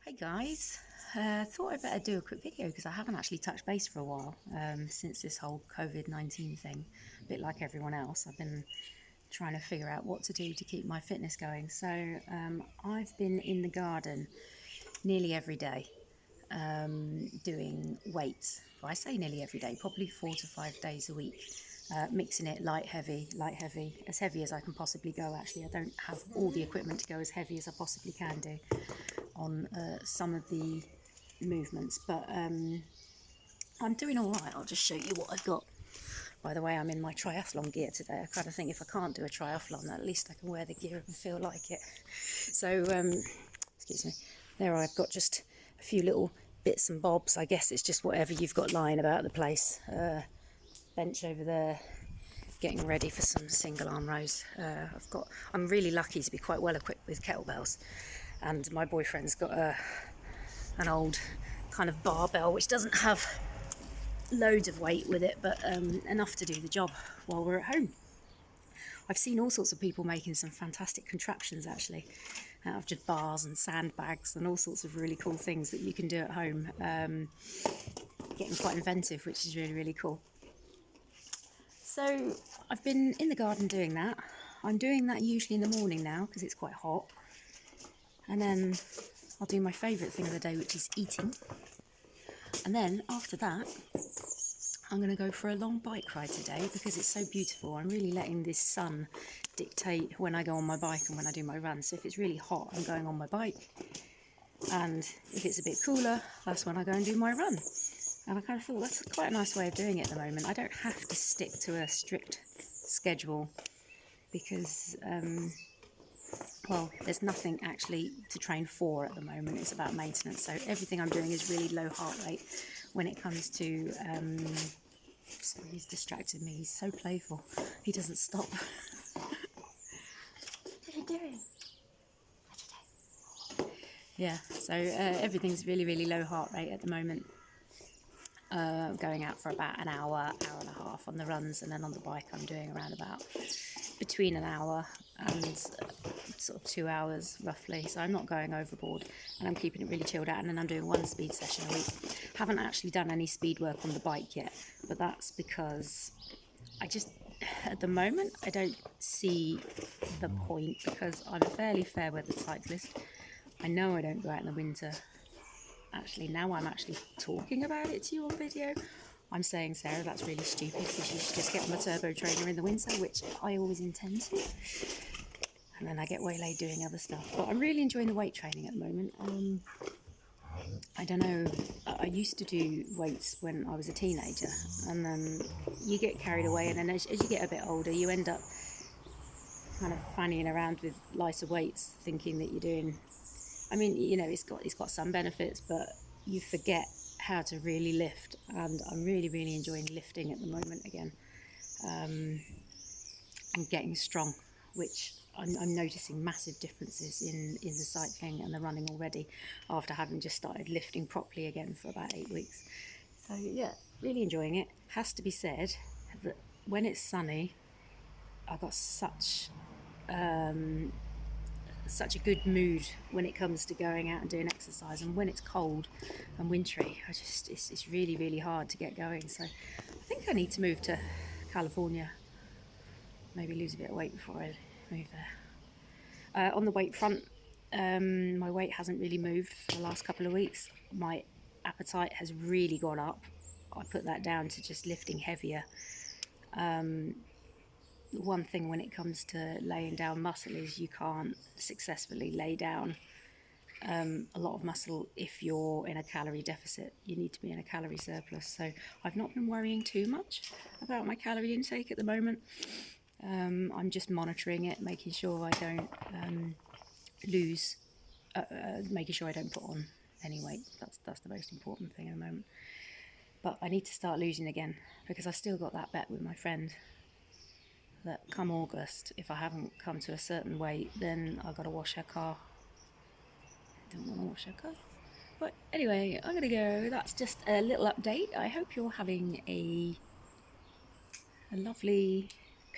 Hey guys, thought I'd better do a quick video because I haven't actually touched base for a while since this whole COVID-19 thing. A bit like everyone else, I've been trying to figure out what to do to keep my fitness going. So I've been in the garden nearly every day doing weights. Well, I say nearly every day, probably 4 to 5 days a week. Mixing it light, heavy, as heavy as I can possibly go. Actually, I don't have all the equipment to go as heavy as I possibly can do on some of the movements, but I'm doing all right. I'll just show you what I've got. By the way, I'm in my triathlon gear today. I kind of think if I can't do a triathlon, at least I can wear the gear and feel like it. So, excuse me, there I've got just a few little bits and bobs. I guess it's just whatever you've got lying about the place. Bench over there, getting ready for some single arm rows. I'm really lucky to be quite well equipped with kettlebells, and my boyfriend's got an old kind of barbell which doesn't have loads of weight with it, but enough to do the job while we're at home. I've seen all sorts of people making some fantastic contraptions actually out of just bars and sandbags and all sorts of really cool things that you can do at home. Getting quite inventive, which is really, really cool. So I've been in the garden doing that. I'm doing that usually in the morning now because it's quite hot. And then I'll do my favourite thing of the day, which is eating. And then after that, I'm going to go for a long bike ride today because it's so beautiful. I'm really letting this sun dictate when I go on my bike and when I do my run. So if it's really hot, I'm going on my bike. And if it's a bit cooler, that's when I go and do my run. And I kind of thought that's quite a nice way of doing it at the moment. I don't have to stick to a strict schedule because, well, there's nothing actually to train for at the moment. It's about maintenance. So everything I'm doing is really low heart rate when it comes to... So he's distracted me. He's so playful. He doesn't stop. What are you doing? Yeah, so everything's really, really low heart rate at the moment. Going out for about an hour, hour and a half on the runs, and then on the bike I'm doing around about between an hour and sort of 2 hours roughly. So I'm not going overboard and I'm keeping it really chilled out, and then I'm doing one speed session a week. Haven't actually done any speed work on the bike yet, but that's because I just, at the moment, I don't see the point because I'm a fairly fair weather cyclist. I know I don't go out in the winter. Actually, now I'm actually talking about it to you on video, I'm saying, Sarah, that's really stupid because you should just get on the turbo trainer in the winter, which I always intend to. And then I get waylaid doing other stuff. But I'm really enjoying the weight training at the moment. I don't know, I used to do weights when I was a teenager, and then you get carried away, and then as you get a bit older, you end up kind of fannying around with lighter weights, thinking that you're doing... I mean, you know, it's got some benefits, but you forget how to really lift, and I'm really, really enjoying lifting at the moment again, and getting strong, which I'm noticing massive differences in the cycling and the running already after having just started lifting properly again for about 8 weeks. So yeah, really enjoying it. Has to be said that when it's sunny, I've got such a good mood when it comes to going out and doing exercise, and when it's cold and wintry, it's really, really hard to get going. So I think I need to move to California, maybe lose a bit of weight before I move there. On the weight front, my weight hasn't really moved for the last couple of weeks. My appetite has really gone up. I put that down to just lifting heavier. One thing when it comes to laying down muscle is you can't successfully lay down a lot of muscle if you're in a calorie deficit. You need to be in a calorie surplus. So I've not been worrying too much about my calorie intake at the moment. I'm just monitoring it, making sure I don't lose, making sure I don't put on any weight. That's the most important thing at the moment. But I need to start losing again because I still got that bet with my friend that come August, if I haven't come to a certain weight, then I've got to wash her car. I don't want to wash her car. But anyway, I'm going to go. That's just a little update. I hope you're having a lovely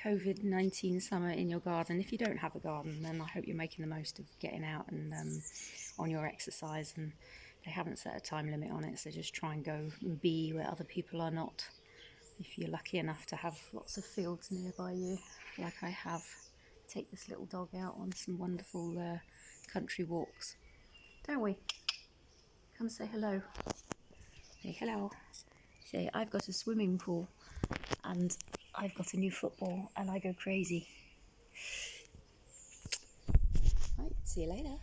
COVID-19 summer in your garden. If you don't have a garden, then I hope you're making the most of getting out and on your exercise, and they haven't set a time limit on it, so just try and go and be where other people are not, if you're lucky enough to have lots of fields nearby you, like I have. Take this little dog out on some wonderful country walks, don't we? Come say hello. Say hello. Say, I've got a swimming pool and I've got a new football and I go crazy. Right, see you later.